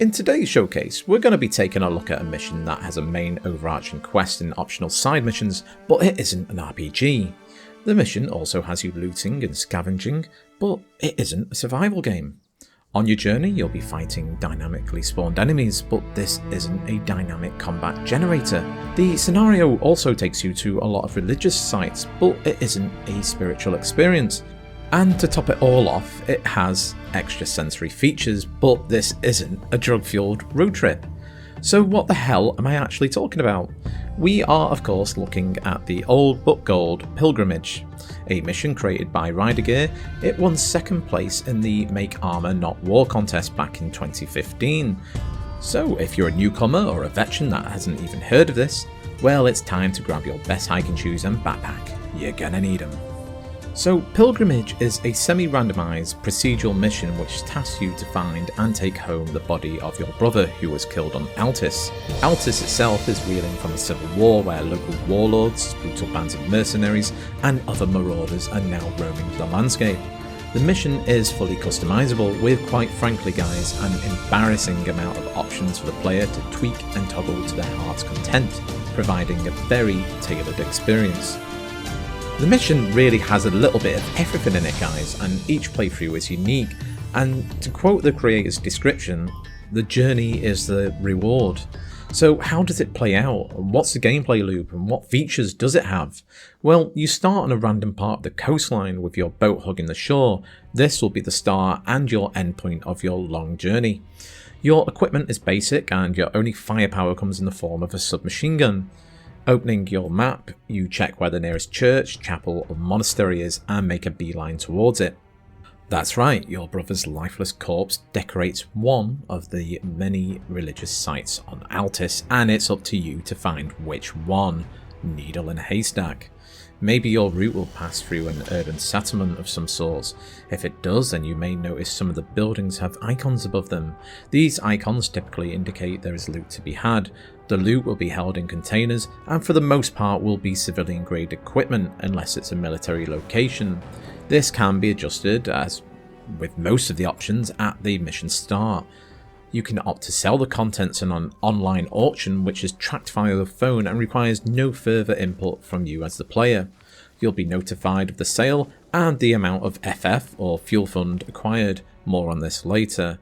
In today's showcase, we're going to be taking a look at a mission that has a main overarching quest and optional side missions, but it isn't an RPG. The mission also has you looting and scavenging, but it isn't a survival game. On your journey, you'll be fighting dynamically spawned enemies, but this isn't a dynamic combat generator. The scenario also takes you to a lot of religious sites, but it isn't a spiritual experience. And to top it all off, it has extra sensory features, but this isn't a drug-fueled road trip. So what the hell am I actually talking about? We are of course looking at the old but gold Pilgrimage, a mission created by Rider Gear. It won second place in the Make Arma Not War contest back in 2015. So if you're a newcomer or a veteran that hasn't even heard of this, well, it's time to grab your best hiking shoes and backpack. You're gonna need them. So Pilgrimage is a semi-randomised procedural mission which tasks you to find and take home the body of your brother who was killed on Altis. Altis itself is reeling from a civil war where local warlords, brutal bands of mercenaries and other marauders are now roaming the landscape. The mission is fully customisable with, quite frankly guys, an embarrassing amount of options for the player to tweak and toggle to their heart's content, providing a very tailored experience. The mission really has a little bit of everything in it guys, and each playthrough is unique, and to quote the creator's description, the journey is the reward. So how does it play out? What's the gameplay loop and what features does it have? Well, you start on a random part of the coastline with your boat hugging the shore. This will be the start and your endpoint of your long journey. Your equipment is basic and your only firepower comes in the form of a submachine gun. Opening your map, you check where the nearest church, chapel or monastery is and make a beeline towards it. That's right, your brother's lifeless corpse decorates one of the many religious sites on Altis, and it's up to you to find which one. Needle in a haystack. Maybe your route will pass through an urban settlement of some sort. If it does, then you may notice some of the buildings have icons above them. These icons typically indicate there is loot to be had. The loot will be held in containers and for the most part will be civilian grade equipment unless it's a military location. This can be adjusted, as with most of the options, at the mission start. You can opt to sell the contents in an online auction which is tracked via the phone and requires no further input from you as the player. You'll be notified of the sale and the amount of FF or fuel fund acquired, more on this later.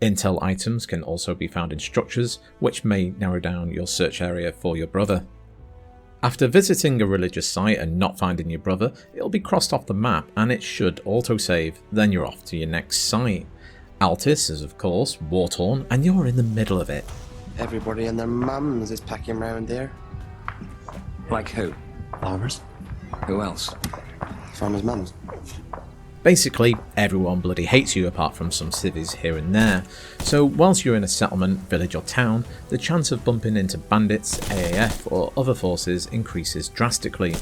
Intel items can also be found in structures which may narrow down your search area for your brother. After visiting a religious site and not finding your brother, it'll be crossed off the map and it should autosave, then you're off to your next site. Altis is of course war-torn and you're in the middle of it. Everybody and their mums is packing around there. Like who? Farmers. Who else? Farmers' mums. Basically, everyone bloody hates you apart from some civvies here and there. So whilst you're in a settlement, village or town, the chance of bumping into bandits, AAF or other forces increases drastically.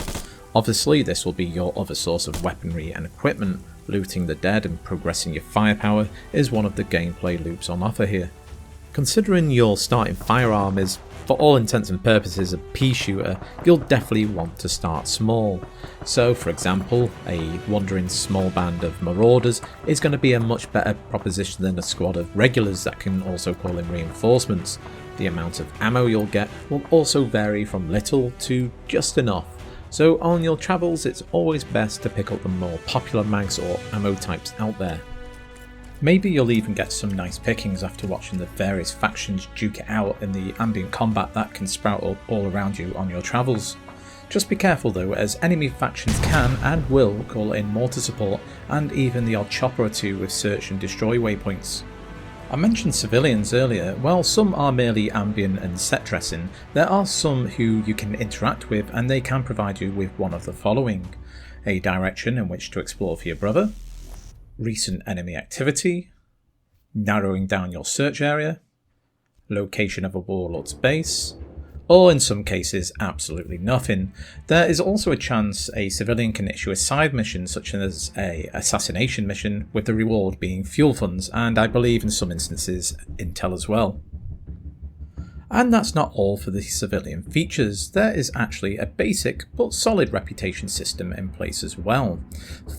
Obviously this will be your other source of weaponry and equipment. Looting the dead and progressing your firepower is one of the gameplay loops on offer here. Considering your starting firearm is, for all intents and purposes, a pea shooter, you'll definitely want to start small. So for example, a wandering small band of marauders is going to be a much better proposition than a squad of regulars that can also call in reinforcements. The amount of ammo you'll get will also vary from little to just enough. So on your travels, it's always best to pick up the more popular mags or ammo types out there. Maybe you'll even get some nice pickings after watching the various factions duke it out in the ambient combat that can sprout up all around you on your travels. Just be careful though, as enemy factions can and will call in mortar support and even the odd chopper or two with search and destroy waypoints. I mentioned civilians earlier. While some are merely ambient and set dressing, there are some who you can interact with and they can provide you with one of the following: a direction in which to explore for your brother, recent enemy activity, narrowing down your search area, location of a warlord's base, or in some cases absolutely nothing. There is also a chance a civilian can issue a side mission such as a assassination mission, with the reward being fuel funds and I believe in some instances intel as well. And that's not all for the civilian features. There is actually a basic but solid reputation system in place as well.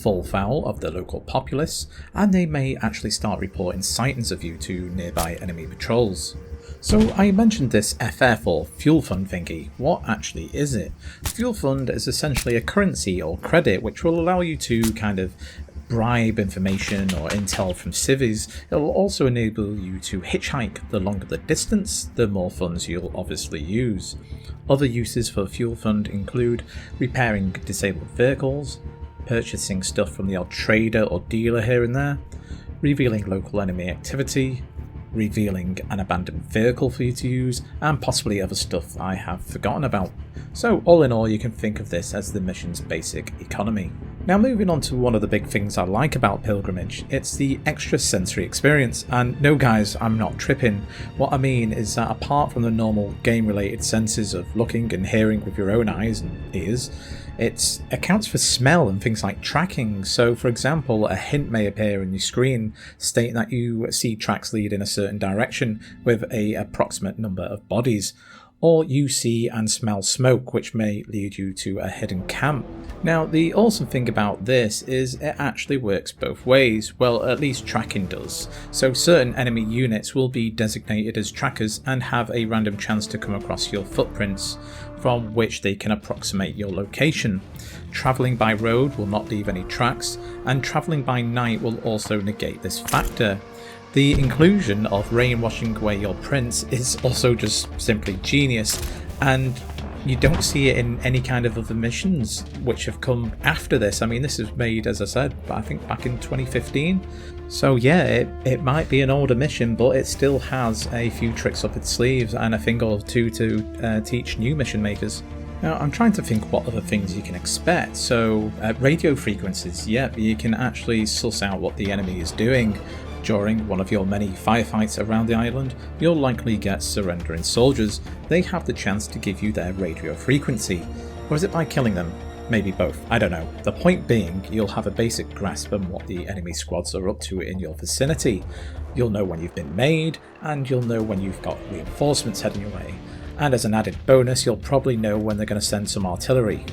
Full foul of the local populace, and they may actually start reporting sightings of you to nearby enemy patrols. So I mentioned this FF or fuel fund thingy. What actually is it? Fuel fund is essentially a currency or credit which will allow you to kind of bribe information or intel from civvies. It will also enable you to hitchhike. The longer the distance, the more funds you'll obviously use. Other uses for fuel fund include repairing disabled vehicles, purchasing stuff from the odd trader or dealer here and there, revealing local enemy activity, revealing an abandoned vehicle for you to use, and possibly other stuff I have forgotten about. So all in all, you can think of this as the mission's basic economy. Now moving on to one of the big things I like about Pilgrimage, it's the extra sensory experience. And no guys, I'm not tripping. What I mean is that apart from the normal game related senses of looking and hearing with your own eyes and ears, it accounts for smell and things like tracking. So for example, a hint may appear on your screen stating that you see tracks lead in a certain direction with an approximate number of bodies. Or you see and smell smoke, which may lead you to a hidden camp. Now the awesome thing about this is it actually works both ways, well at least tracking does. So certain enemy units will be designated as trackers and have a random chance to come across your footprints, from which they can approximate your location. Travelling by road will not leave any tracks, and travelling by night will also negate this factor. The inclusion of rain washing away your prints is also just simply genius, and you don't see it in any kind of other missions which have come after this. I mean, this was made, as I said, I think back in 2015. So yeah, it might be an older mission, but it still has a few tricks up its sleeves and a thing or two to teach new mission makers. Now, I'm trying to think what other things you can expect. So, radio frequencies, yep, you can actually suss out what the enemy is doing. During one of your many firefights around the island, you'll likely get surrendering soldiers. They have the chance to give you their radio frequency. Or is it by killing them? Maybe both, I don't know. The point being, you'll have a basic grasp on what the enemy squads are up to in your vicinity. You'll know when you've been made, and you'll know when you've got reinforcements heading your way. And as an added bonus, you'll probably know when they're going to send some artillery.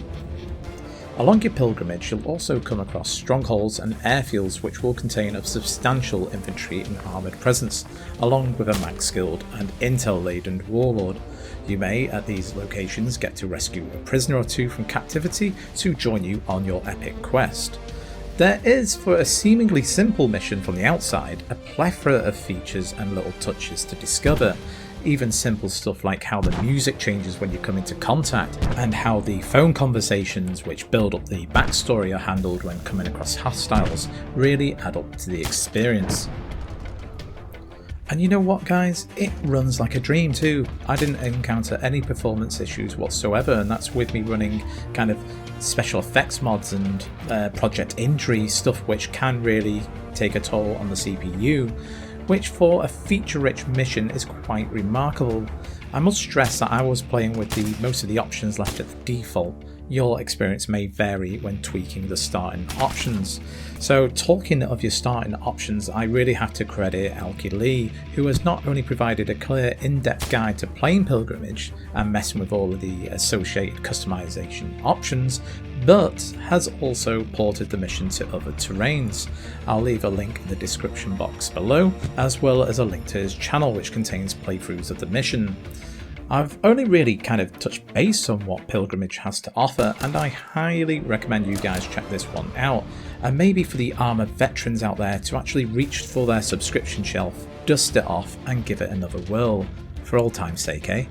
Along your pilgrimage, you'll also come across strongholds and airfields which will contain a substantial infantry and armoured presence, along with a max-skilled and intel-laden warlord. You may, at these locations, get to rescue a prisoner or two from captivity to join you on your epic quest. There is, for a seemingly simple mission from the outside, a plethora of features and little touches to discover. Even simple stuff like how the music changes when you come into contact, and how the phone conversations which build up the backstory are handled when coming across hostiles really add up to the experience. And you know what guys, it runs like a dream too. I didn't encounter any performance issues whatsoever, and that's with me running kind of special effects mods and Project Injury stuff which can really take a toll on the CPU. Which for a feature-rich mission is quite remarkable. I must stress that I was playing with most of the options left at the default. Your experience may vary when tweaking the starting options. So talking of your starting options, I really have to credit Alky Lee, who has not only provided a clear in-depth guide to playing Pilgrimage and messing with all of the associated customization options, but has also ported the mission to other terrains. I'll leave a link in the description box below, as well as a link to his channel which contains playthroughs of the mission. I've only really kind of touched base on what Pilgrimage has to offer, and I highly recommend you guys check this one out. And maybe for the Arma veterans out there to actually reach for their subscription shelf, dust it off and give it another whirl. For old time's sake, eh?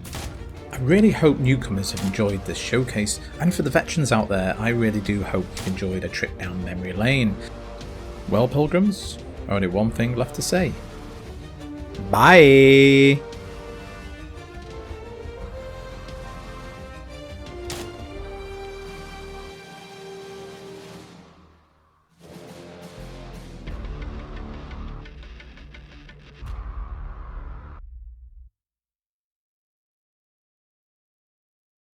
I really hope newcomers have enjoyed this showcase, and for the veterans out there, I really do hope you've enjoyed a trip down memory lane. Well, pilgrims, only one thing left to say. Bye!